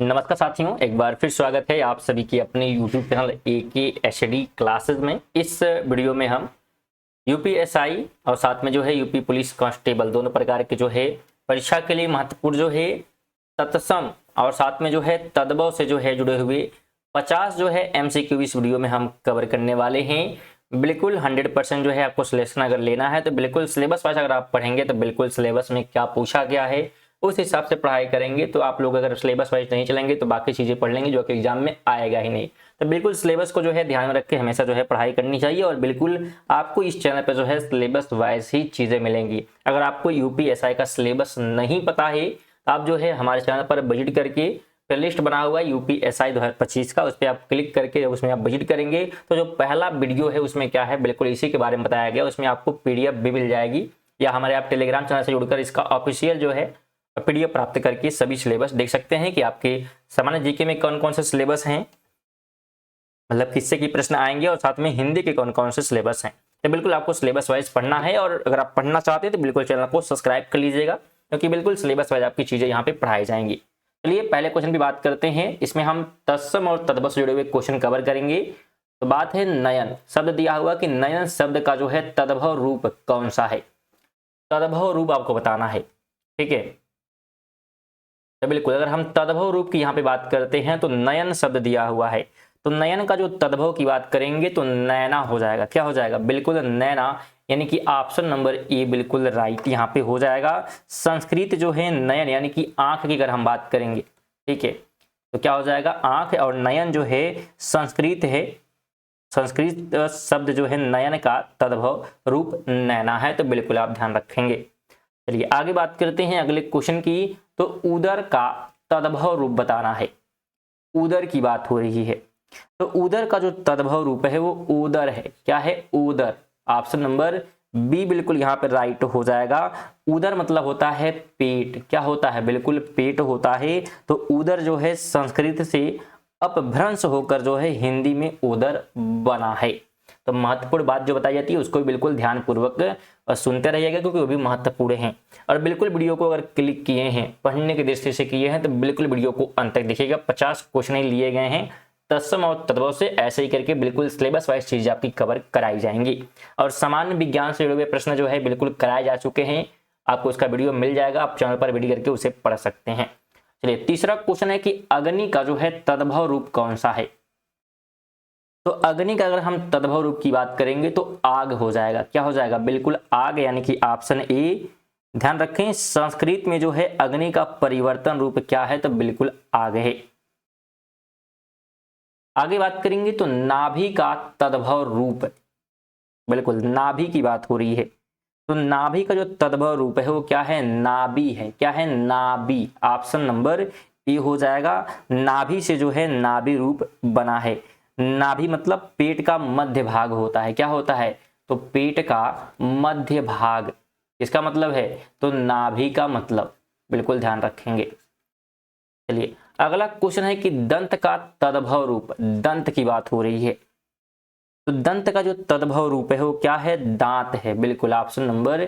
नमस्कार साथियों, एक बार फिर स्वागत है आप सभी की अपने YouTube चैनल AKHD क्लासेस में। इस वीडियो में हम यूपीएसआई और साथ में जो है यूपी पुलिस कांस्टेबल दोनों प्रकार के जो है परीक्षा के लिए महत्वपूर्ण जो है तत्सम और साथ में जो है तद्भव से जो है जुड़े हुए 50 जो है MCQ इस वीडियो में हम कवर करने वाले हैं। बिल्कुल 100% जो है आपको सिलेक्शन अगर लेना है तो बिल्कुल सिलेबस वाइज अगर आप पढ़ेंगे तो बिल्कुल सिलेबस में क्या पूछा गया है उस हिसाब से पढ़ाई करेंगे। तो आप लोग अगर सिलेबस वाइज नहीं चलेंगे तो बाकी चीज़ें पढ़ लेंगे जो कि एग्जाम में आएगा ही नहीं। तो बिल्कुल सिलेबस को जो है ध्यान में रख के हमेशा जो है पढ़ाई करनी चाहिए और बिल्कुल आपको इस चैनल पर जो है सिलेबस वाइज ही चीज़ें मिलेंगी। अगर आपको यूपीएसआई का सिलेबस नहीं पता है तो आप जो है हमारे चैनल पर विजिट करके प्लेलिस्ट बना हुआ है यूपीएसआई 2025 का, उस पर आप क्लिक करके उसमें आप विजिट करेंगे तो जो पहला वीडियो है उसमें क्या है बिल्कुल इसी के बारे में बताया गया। उसमें आपको PDF भी मिल जाएगी या हमारे आप टेलीग्राम चैनल से जुड़कर इसका ऑफिशियल जो है PDF प्राप्त करके सभी सिलेबस देख सकते हैं कि आपके सामान्य जीके में कौन कौन से सिलेबस हैं, मतलब किससे की प्रश्न आएंगे और साथ में हिंदी के कौन कौन से सिलेबस हैं। तो बिल्कुल आपको सिलेबस वाइज पढ़ना है और अगर आप पढ़ना चाहते हैं तो बिल्कुल चैनल को सब्सक्राइब कर लीजिएगा क्योंकि बिल्कुल सिलेबस वाइज आपकी चीज़ें यहाँ पे पढ़ाई जाएंगी। चलिए पहले क्वेश्चन की बात करते हैं। इसमें हम तत्सम और तद्भव से जुड़े हुए क्वेश्चन कवर करेंगे। तो बात है नयन शब्द दिया हुआ कि नयन शब्द का जो है तद्भव रूप कौन सा है। तद्भव रूप आपको बताना है, ठीक है। तो बिल्कुल अगर हम तद्भव रूप की यहाँ पे बात करते हैं तो नयन शब्द दिया हुआ है तो नयन का जो तद्भव की बात करेंगे तो नैना हो जाएगा। क्या हो जाएगा? बिल्कुल नैना, यानी कि ऑप्शन नंबर ए बिल्कुल राइट यहाँ पे हो जाएगा। संस्कृत जो है नयन यानी कि आंख की अगर हम बात करेंगे, ठीक है, तो क्या हो जाएगा? आंख। और नयन जो है संस्कृत है, संस्कृत शब्द जो है नयन का तद्भव रूप नैना है। तो बिल्कुल आप ध्यान रखेंगे। चलिए आगे बात करते हैं अगले क्वेश्चन की। तो उदर का तद्भव रूप बताना है। उदर की बात हो रही है तो उदर का जो तद्भव रूप है वो उदर है। क्या है? उदर। ऑप्शन नंबर बी बिल्कुल यहाँ पर राइट हो जाएगा। उदर मतलब होता है पेट। क्या होता है? बिल्कुल पेट होता है। तो उदर जो है संस्कृत से अपभ्रंश होकर जो है हिंदी में उदर बना है। तो महत्वपूर्ण बात जो बताई जाती है उसको बिल्कुल ध्यानपूर्वक सुनते रहिएगा क्योंकि वो भी महत्वपूर्ण है। और बिल्कुल वीडियो को अगर क्लिक किए हैं, पढ़ने की दृष्टि से किए हैं, तो बिल्कुल वीडियो को अंत तक देखिएगा। 50 क्वेश्चन ही लिए गए हैं तत्सम और तद्भव से। ऐसे ही करके बिल्कुल सिलेबस वाइज चीजें आपकी कवर कराई जाएंगी और सामान्य विज्ञान से जुड़े हुए प्रश्न जो है बिल्कुल कराए जा चुके हैं। आपको उसका वीडियो मिल जाएगा, आप चैनल पर विजिट करके उसे पढ़ सकते हैं। चलिए तीसरा क्वेश्चन है कि अग्नि का जो है तद्भव रूप कौन सा है। तो अग्नि का अगर हम तद्भव रूप की बात करेंगे तो आग हो जाएगा। क्या हो जाएगा? बिल्कुल आग, यानी कि ऑप्शन ए। ध्यान रखें संस्कृत में जो है अग्नि का परिवर्तन रूप क्या है? तो बिल्कुल आग है। आगे बात करेंगे तो नाभि का तद्भव रूप, बिल्कुल नाभि की बात हो रही है तो नाभि का जो तद्भव रूप है वो क्या है? नाभि है। क्या है? नाभि। ऑप्शन नंबर ए हो जाएगा। नाभि से जो है नाभि रूप बना है। नाभि मतलब पेट का मध्य भाग होता है। क्या होता है? तो पेट का मध्य भाग। इसका मतलब है तो नाभि का मतलब बिल्कुल ध्यान रखेंगे। चलिए अगला क्वेश्चन है कि दंत का तद्भव रूप। दंत की बात हो रही है तो दंत का जो तद्भव रूप है वो क्या है? दांत है। बिल्कुल ऑप्शन नंबर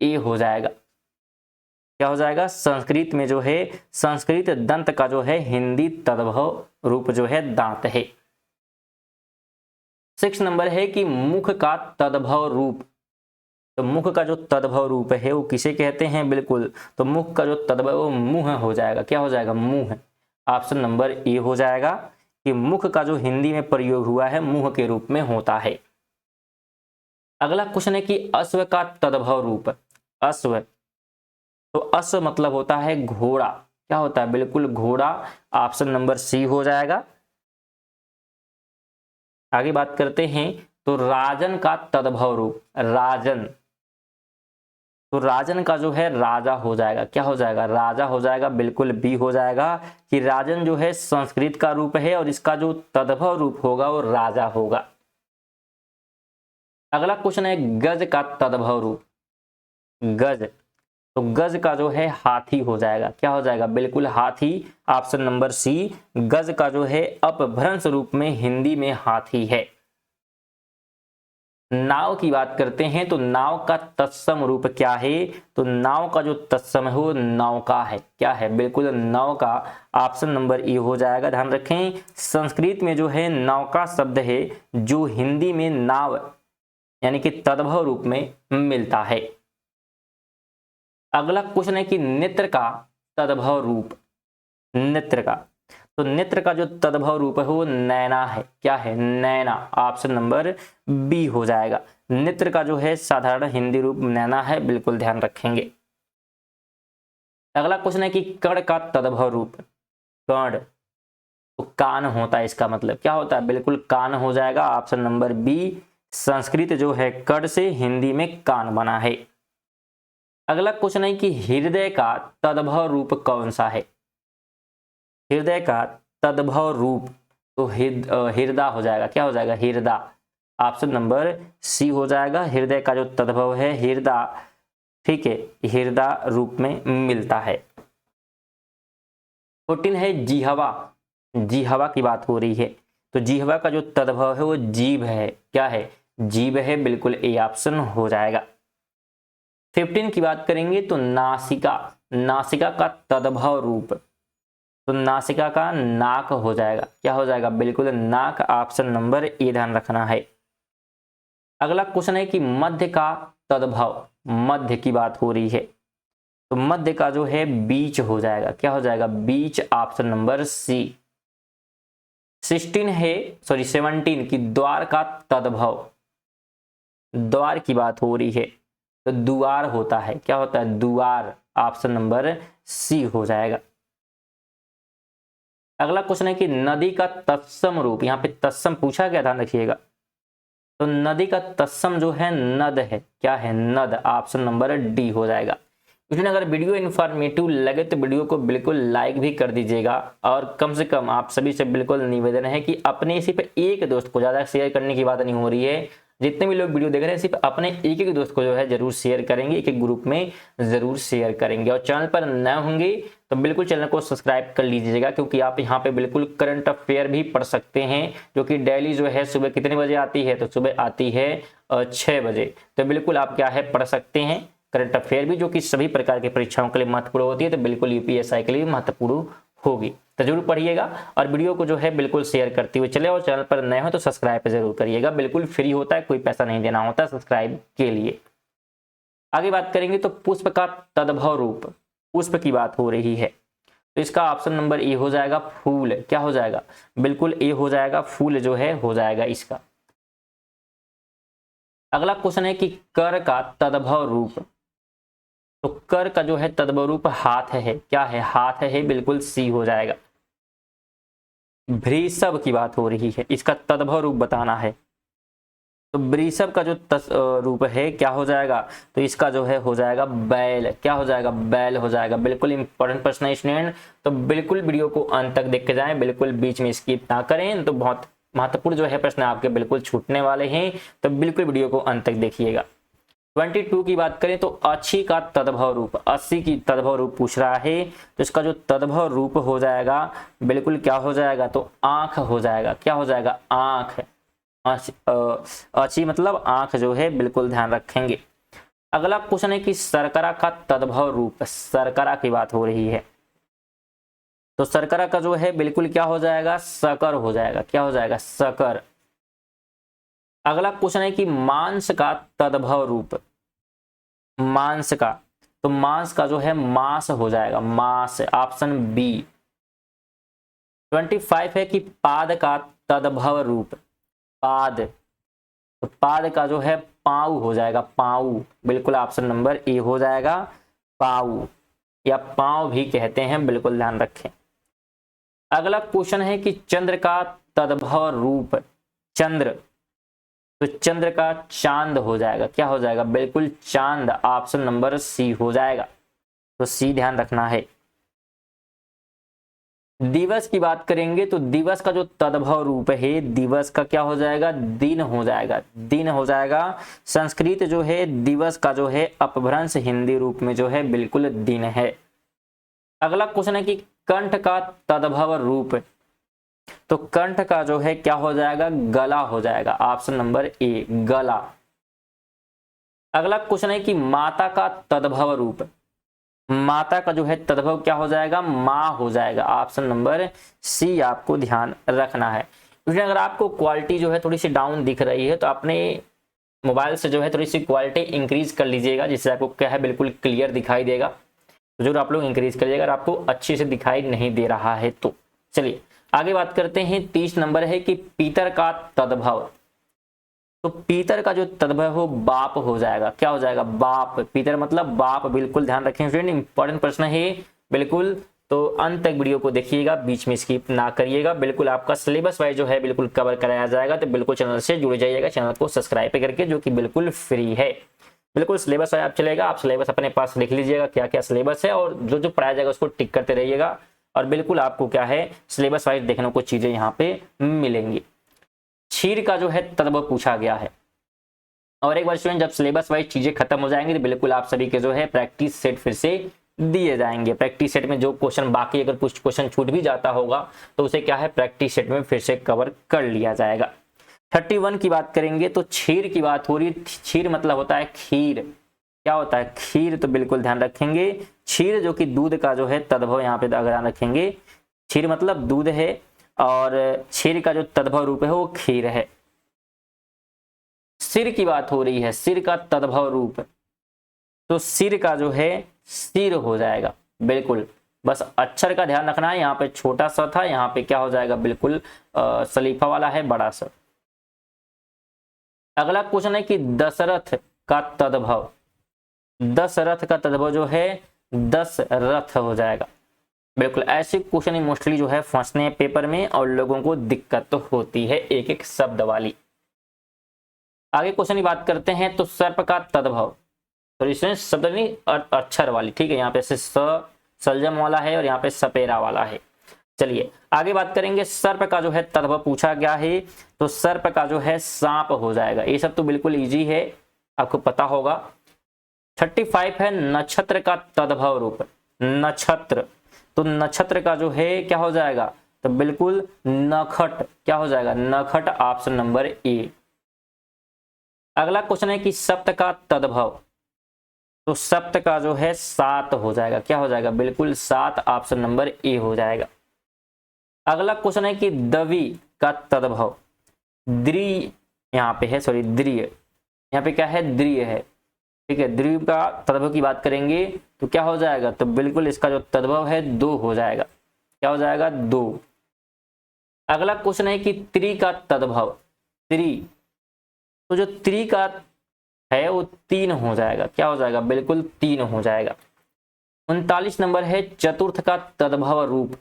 ए हो जाएगा। क्या हो जाएगा? संस्कृत में जो है संस्कृत दंत का जो है हिंदी तद्भव रूप जो है दांत है। 6 नंबर है कि मुख का तद्भव रूप। तो मुख का जो तद्भव रूप है वो किसे कहते हैं? बिल्कुल तो मुख का जो तद्भव वो मुंह हो जाएगा। क्या हो जाएगा? मुंह। ऑप्शन नंबर ए हो जाएगा कि मुख का जो हिंदी में प्रयोग हुआ है मुंह के रूप में होता है। अगला क्वेश्चन है कि अश्व का तद्भव रूप। अश्व, तो अश्व मतलब होता है घोड़ा। क्या होता है? बिल्कुल घोड़ा। ऑप्शन नंबर सी हो जाएगा। आगे बात करते हैं तो राजन का तद्भव रूप। राजन, तो राजन का जो है राजा हो जाएगा। क्या हो जाएगा? राजा हो जाएगा। बिल्कुल बी हो जाएगा कि राजन जो है संस्कृत का रूप है और इसका जो तद्भव रूप होगा वो राजा होगा। अगला क्वेश्चन है गज का तद्भव रूप। गज, तो गज का जो है हाथी हो जाएगा। क्या हो जाएगा? बिल्कुल हाथी। Option number C. गज का जो है अपभ्रंश रूप में हिंदी में हाथी है। नाव की बात करते हैं तो नाव का तत्सम रूप क्या है? तो नाव का जो तत्सम है वो नौका है। क्या है? बिल्कुल नौका। ऑप्शन नंबर ए हो जाएगा। ध्यान रखें, संस्कृत में जो है नौका शब्द है जो हिंदी में नाव यानी कि तद्भव रूप में मिलता है। अगला क्वेश्चन है कि नेत्र का तद्भव रूप। नेत्र का, तो नेत्र का जो तद्भव रूप है वो नैना है। क्या है? नैना। ऑप्शन नंबर बी हो जाएगा। नेत्र का जो है साधारण हिंदी रूप नैना है, बिल्कुल ध्यान रखेंगे। अगला क्वेश्चन है कि कर्ण का तद्भव रूप। कर्ण तो कान होता है, इसका मतलब क्या होता है? बिल्कुल कान हो जाएगा। ऑप्शन नंबर बी, संस्कृत जो है कर्ण से हिंदी में कान बना है। अगला क्वेश्चन है कि हृदय का तद्भव रूप कौन सा है? हृदय का तद्भव रूप तो हृदय हो जाएगा। क्या हो जाएगा? हृदय। ऑप्शन नंबर सी हो जाएगा। हृदय का जो तद्भव है हृदय, ठीक है, हृदय रूप में मिलता है। 14 है जिह्वा। जिह्वा की बात हो रही है, तो जिह्वा का जो तद्भव है वो जीभ है। क्या है? जीभ है, बिल्कुल ए ऑप्शन हो जाएगा। 15 की बात करेंगे तो नासिका। नासिका का तद्भव रूप, तो नासिका का नाक हो जाएगा। क्या हो जाएगा? बिल्कुल नाक। ऑप्शन नंबर ए ध्यान रखना है। अगला क्वेश्चन है कि मध्य का तद्भव। मध्य की बात हो रही है, तो मध्य का जो है बीच हो जाएगा। क्या हो जाएगा? बीच। ऑप्शन नंबर सी। 17 की द्वार का तद्भव। द्वार की बात हो रही है, तो द्वार होता है। क्या होता है? द्वार। ऑप्शन नंबर सी हो जाएगा। अगला क्वेश्चन है कि नदी का तत्सम रूप। यहाँ पे तत्सम पूछा गया, ध्यान रखिएगा। तो नदी का तत्सम जो है नद है। क्या है? नद। ऑप्शन नंबर डी हो जाएगा। इसलिए अगर वीडियो इन्फॉर्मेटिव लगे तो वीडियो को बिल्कुल लाइक भी कर दीजिएगा, और कम से कम आप सभी से बिल्कुल निवेदन है कि अपने सिर्फ एक दोस्त को, ज़्यादा शेयर करने की बात नहीं हो रही है, जितने भी लोग वीडियो देख रहे हैं सिर्फ अपने एक एक दोस्त को जो है जरूर शेयर करेंगे, एक एक ग्रुप में जरूर शेयर करेंगे। और चैनल पर नए होंगे तो बिल्कुल चैनल को सब्सक्राइब कर लीजिएगा, क्योंकि आप यहाँ पे बिल्कुल करंट अफेयर भी पढ़ सकते हैं, जो कि डेली जो है सुबह कितने बजे आती है? तो सुबह आती है 6 बजे। तो बिल्कुल आप क्या है पढ़ सकते हैं करंट अफेयर भी, जो कि सभी प्रकार की परीक्षाओं के लिए महत्वपूर्ण होती है। तो बिल्कुल यूपीएसआई के लिए महत्वपूर्ण होगी, तो जरूर पढ़िएगा और वीडियो को जो है बिल्कुल शेयर करते हुए चले। और चैनल पर नए हो तो सब्सक्राइब जरूर करिएगा, बिल्कुल फ्री होता है, कोई पैसा नहीं देना होता सब्सक्राइब के लिए। आगे बात करेंगे तो पुष्प का तद्भव रूप। पुष्प की बात हो रही है, तो इसका ऑप्शन नंबर ए हो जाएगा फूल। क्या हो जाएगा? बिल्कुल ए हो जाएगा, फूल जो है हो जाएगा इसका। अगला क्वेश्चन है कि कर का तद्भव रूप। तो कर का जो है तद्भव रूप हाथ है। क्या है? हाथ है, बिल्कुल सी हो जाएगा। वृषभ की बात हो रही है, इसका तद्भव रूप बताना है। तो वृषभ का जो रूप है क्या हो जाएगा? तो इसका जो है हो जाएगा बैल। क्या हो जाएगा? बैल हो जाएगा। बिल्कुल इंपॉर्टेंट प्रश्न है स्टूडेंट, तो बिल्कुल वीडियो को अंत तक देख के जाएं, बिल्कुल बीच में स्किप ना करें, तो बहुत महत्वपूर्ण जो है प्रश्न आपके बिल्कुल छूटने वाले हैं, तो बिल्कुल वीडियो को अंत तक देखिएगा। 22 की बात करें तो अच्छी का तद्भव रूप। 80 की तद्भव रूप पूछ रहा है, तो इसका जो तद्भव रूप हो जाएगा बिल्कुल क्या हो जाएगा? तो आंख हो जाएगा। क्या हो जाएगा? आंख। अच्छी मतलब आंख जो है, बिल्कुल ध्यान रखेंगे। अगला क्वेश्चन है कि शर्करा का तद्भव रूप। शर्करा की बात हो रही है, तो शर्करा का जो है बिल्कुल क्या हो जाएगा? शकर हो जाएगा। क्या हो जाएगा? शकर। अगला क्वेश्चन है कि मांस का तद्भव रूप। मांस का, तो मांस का जो है मांस हो जाएगा। मांस। Option B. 25 है कि पाद का तद्भव रूप। पाद, तो पाद का जो है पाऊ हो जाएगा। पाऊ। बिल्कुल ऑप्शन नंबर ए हो जाएगा, पाऊ, या पांव भी कहते हैं, बिल्कुल ध्यान रखें। अगला क्वेश्चन है कि चंद्र का तद्भव रूप। चंद्र, तो चंद्र का चांद हो जाएगा। क्या हो जाएगा? बिल्कुल चांद। ऑप्शन नंबर सी हो जाएगा, तो सी ध्यान रखना है। दिवस की बात करेंगे तो दिवस का जो तद्भव रूप है, दिवस का क्या हो जाएगा? दिन हो जाएगा। दिन हो जाएगा। संस्कृत जो है दिवस का जो है अपभ्रंश हिंदी रूप में जो है बिल्कुल दिन है। अगला क्वेश्चन है कि कंठ का तद्भव रूप। तो कंठ का जो है क्या हो जाएगा? गला हो जाएगा। ऑप्शन नंबर ए, गला। अगला क्वेश्चन है कि माता का तद्भव रूप, माता का जो है तद्भव क्या हो जाएगा, माँ हो जाएगा। ऑप्शन नंबर सी आपको ध्यान रखना है। इसलिए अगर आपको क्वालिटी जो है थोड़ी सी डाउन दिख रही है तो अपने मोबाइल से जो है थोड़ी सी क्वालिटी इंक्रीज कर लीजिएगा, जिससे आपको क्या है बिल्कुल क्लियर दिखाई देगा। तो जरूर आप लोग इंक्रीज करिएगा अगर आपको अच्छे से दिखाई नहीं दे रहा है तो। चलिए आगे बात करते हैं। 30 नंबर है कि पीतर का तद्भव, तो पीतर का जो तद्भव हो बाप हो जाएगा। क्या हो जाएगा, बाप। पीतर मतलब बाप, बिल्कुल ध्यान रखें स्टूडेंट, इंपॉर्टेंट प्रश्न है बिल्कुल। तो अंत तक वीडियो को देखिएगा, बीच में स्किप ना करिएगा। बिल्कुल आपका सिलेबस वाइज जो है बिल्कुल कवर कराया जाएगा, तो बिल्कुल चैनल से जुड़ जाइएगा, चैनल को सब्सक्राइब करके, जो कि बिल्कुल फ्री है। बिल्कुल सिलेबस वाइज आप चलेगा, आप सिलेबस अपने पास लिख लीजिएगा क्या क्या सिलेबस है, और जो जो पढ़ाया जाएगा उसको टिक करते रहिएगा, और बिल्कुल आपको क्या है सिलेबस वाइज देखने को चीजें यहाँ पे मिलेंगी। क्षीर का जो है तद्भव पूछा गया है। और एक बार स्टूडेंट जब सिलेबस वाइज चीजें खत्म हो जाएंगी तो बिल्कुल आप सभी के जो है प्रैक्टिस सेट फिर से दिए जाएंगे। प्रैक्टिस सेट में जो क्वेश्चन बाकी, अगर कुछ क्वेश्चन छूट भी जाता होगा तो उसे क्या है प्रैक्टिस सेट में फिर से कवर कर लिया जाएगा। 31 की बात करेंगे तो क्षीर की बात हो रही है। क्षीर मतलब होता है खीर। क्या होता है, खीर। तो बिल्कुल ध्यान रखेंगे, क्षीर जो कि दूध का जो है तद्भव, यहाँ पे ध्यान रखेंगे। क्षीर मतलब दूध है, और क्षीर का जो तद्भव रूप है वो खीर है। सिर की बात हो रही है, सिर का तद्भव रूप, तो सिर का जो है सिर हो जाएगा। बिल्कुल बस अक्षर का ध्यान रखना है, यहाँ पे छोटा सा था, यहाँ पे क्या हो जाएगा बिल्कुल सलीफा वाला है, बड़ा सा। अगला क्वेश्चन है कि दशरथ का तद्भव, दशरथ का तद्भव जो है दशरथ हो जाएगा। बिल्कुल ऐसे क्वेश्चन मोस्टली जो है फंसने पेपर में, और लोगों को दिक्कत तो होती है एक एक शब्द वाली। आगे क्वेश्चन की बात करते हैं तो सर्प का तद्भव, तो इसमें शब्द नहीं अक्षर वाली, ठीक है। यहाँ पे से सलजम वाला है और यहाँ पे सपेरा वाला है। चलिए आगे बात करेंगे। सर्प का जो है तद्भव पूछा गया है, तो सर्प का जो है सांप हो जाएगा। ये सब तो बिल्कुल इजी है, आपको पता होगा। 35 है नक्षत्र का तद्भव रूप, नक्षत्र, तो नक्षत्र का जो है क्या हो जाएगा, तो बिल्कुल नखट। क्या हो जाएगा, नखट। Option number A. अगला क्वेश्चन है कि सप्त का तद्भव, तो सप्त का जो है सात हो जाएगा। क्या हो जाएगा, बिल्कुल सात। ऑप्शन नंबर ए हो जाएगा। अगला क्वेश्चन है कि दवि का तद्भव, द्रि यहाँ पे है, सॉरी द्रिय, यहाँ पे क्या है द्रिय है, ठीक है। द्रिय का तद्भव की बात करेंगे तो क्या हो जाएगा, तो बिल्कुल इसका जो तद्भव है दो हो जाएगा। क्या हो जाएगा, दो। अगला क्वेश्चन है कि त्रि का तद्भव, त्रि, तो जो त्रि का है वो तीन हो जाएगा। क्या हो जाएगा, बिल्कुल तीन हो जाएगा। 39 नंबर है चतुर्थ का तद्भव रूप,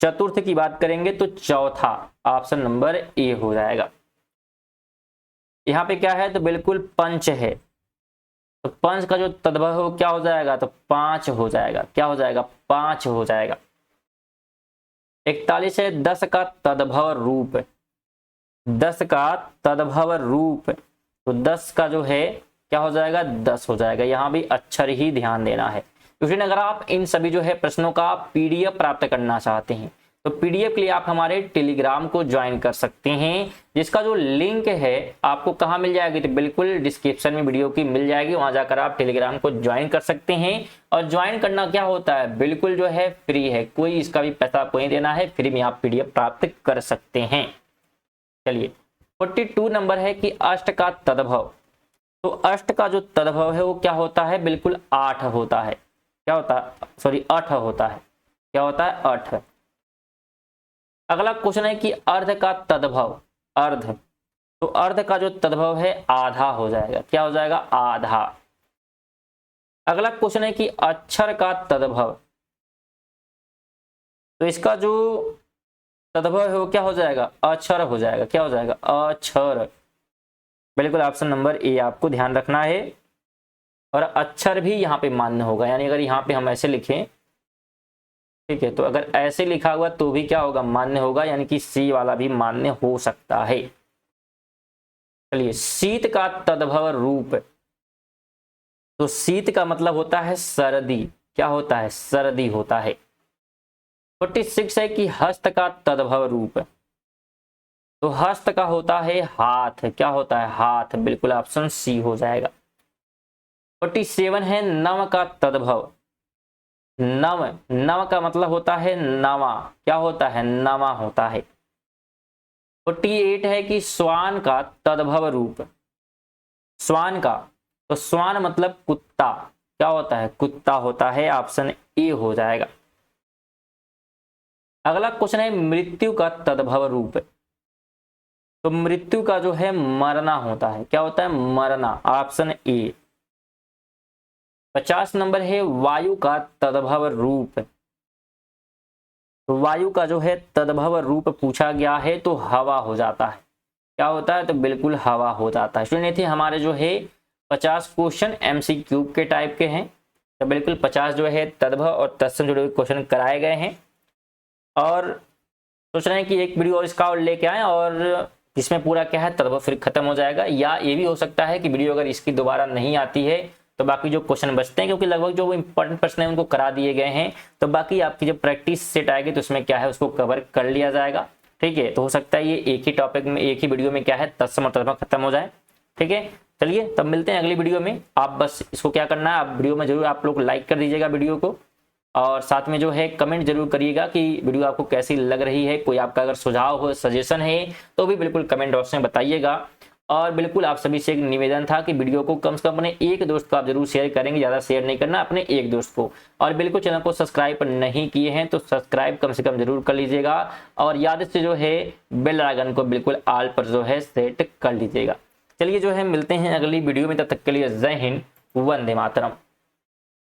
चतुर्थ की बात करेंगे तो चौथा। ऑप्शन नंबर ए हो जाएगा। यहाँ पे क्या है, तो बिल्कुल पंच है, तो पंच का जो तद्भव हो क्या हो जाएगा, तो पांच हो जाएगा। क्या हो जाएगा, पांच हो जाएगा। 41 है 10 का तद्भव रूप, 10 का तद्भव रूप, तो 10 का जो है क्या हो जाएगा, 10 हो जाएगा। यहाँ भी अक्षर ही ध्यान देना है, क्योंकि अगर आप इन सभी जो है प्रश्नों का पीडीएफ प्राप्त करना चाहते हैं तो पीडीएफ के लिए आप हमारे टेलीग्राम को ज्वाइन कर सकते हैं, जिसका जो लिंक है आपको कहाँ मिल जाएगी, तो बिल्कुल डिस्क्रिप्शन में वीडियो की मिल जाएगी। वहां जाकर आप टेलीग्राम को ज्वाइन कर सकते हैं। और ज्वाइन करना क्या होता है, बिल्कुल जो है फ्री है, कोई इसका भी पैसा आपको नहीं देना है, फ्री में आप पीडीएफ प्राप्त कर सकते हैं। चलिए 42 नंबर है कि अष्ट का तद्भव, तो अष्ट का जो तद्भव है वो क्या होता है, बिल्कुल 8 होता है। क्या होता है, सॉरी 8 होता है। क्या होता है, 8। अगला क्वेश्चन है कि अर्ध का तद्भव, अर्ध, तो अर्ध का जो तद्भव है आधा हो जाएगा। क्या हो जाएगा, आधा। अगला क्वेश्चन है कि अक्षर का तद्भव, तो इसका जो तद्भव है वो क्या हो जाएगा, अक्षर हो जाएगा। क्या हो जाएगा, अक्षर। बिल्कुल ऑप्शन नंबर ए आपको ध्यान रखना है। और अक्षर भी यहाँ पे मान्य होगा, यानी अगर यहाँ पे हम ऐसे लिखें, ठीक है, तो अगर ऐसे लिखा हुआ तो भी क्या होगा, मान्य होगा, यानी कि सी वाला भी मान्य हो सकता है। चलिए शीत का तद्भव रूप, तो शीत का मतलब होता है सर्दी। क्या होता है, सर्दी होता है। 46 है कि हस्त का तद्भव रूप, तो हस्त का होता है हाथ, क्या होता है हाथ, बिल्कुल ऑप्शन सी हो जाएगा। 47 है नव का तद्भव, नव, नव का मतलब होता है नवा, क्या होता है नवा होता है। 48 है कि श्वान का तद्भव रूप, श्वान का, तो श्वान मतलब कुत्ता, क्या होता है कुत्ता होता है, ऑप्शन ए हो जाएगा। अगला क्वेश्चन है मृत्यु का तद्भव रूप, तो मृत्यु का जो है मरना होता है, क्या होता है मरना, ऑप्शन ए। 50 नंबर है वायु का तद्भव रूप, तो वायु का जो है तद्भव रूप पूछा गया है तो हवा हो जाता है, क्या होता है, तो बिल्कुल हवा हो जाता है। सुनिए थे हमारे जो है 50 क्वेश्चन MCQ के टाइप के हैं, तो बिल्कुल 50 जो है तद्भव और तत्सम जुड़े हुए क्वेश्चन कराए गए हैं। और सोच रहे हैं कि एक वीडियो और इसका और लेके आए और जिसमें पूरा क्या है तद्भव फिर खत्म हो जाएगा, या ये भी हो सकता है कि वीडियो अगर इसकी दोबारा नहीं आती है तो बाकी जो क्वेश्चन बचते हैं, क्योंकि लगभग जो इंपॉर्टेंट प्रश्न है उनको करा दिए गए हैं, तो बाकी आपकी जब प्रैक्टिस सेट आएगी तो उसमें क्या है उसको कवर कर लिया जाएगा। ठीक है, तो हो सकता है ये एक ही टॉपिक में एक ही वीडियो में क्या है तत्सम और तद्भव खत्म हो जाए। ठीक है, चलिए तब मिलते हैं अगली वीडियो में। आप बस इसको क्या करना है, आप वीडियो में जरूर आप लोग लाइक कर दीजिएगा वीडियो को, और साथ में जो है कमेंट जरूर करिएगा कि वीडियो आपको कैसी लग रही है। कोई आपका अगर सुझाव हो, सजेशन है तो भी बिल्कुल कमेंट बॉक्स में बताइएगा। और बिल्कुल आप सभी से एक निवेदन था कि वीडियो को कम से कम अपने एक दोस्त को आप जरूर शेयर करेंगे, ज़्यादा शेयर नहीं करना, अपने एक दोस्त को। और बिल्कुल चैनल को सब्सक्राइब नहीं किए हैं तो सब्सक्राइब कम से कम जरूर कर लीजिएगा, और याद से जो है बेल आइकन को बिल्कुल ऑल पर जो है सेट कर लीजिएगा। चलिए जो है मिलते हैं अगली वीडियो में, तब तक के लिए जय हिंद, वंदे मातरम।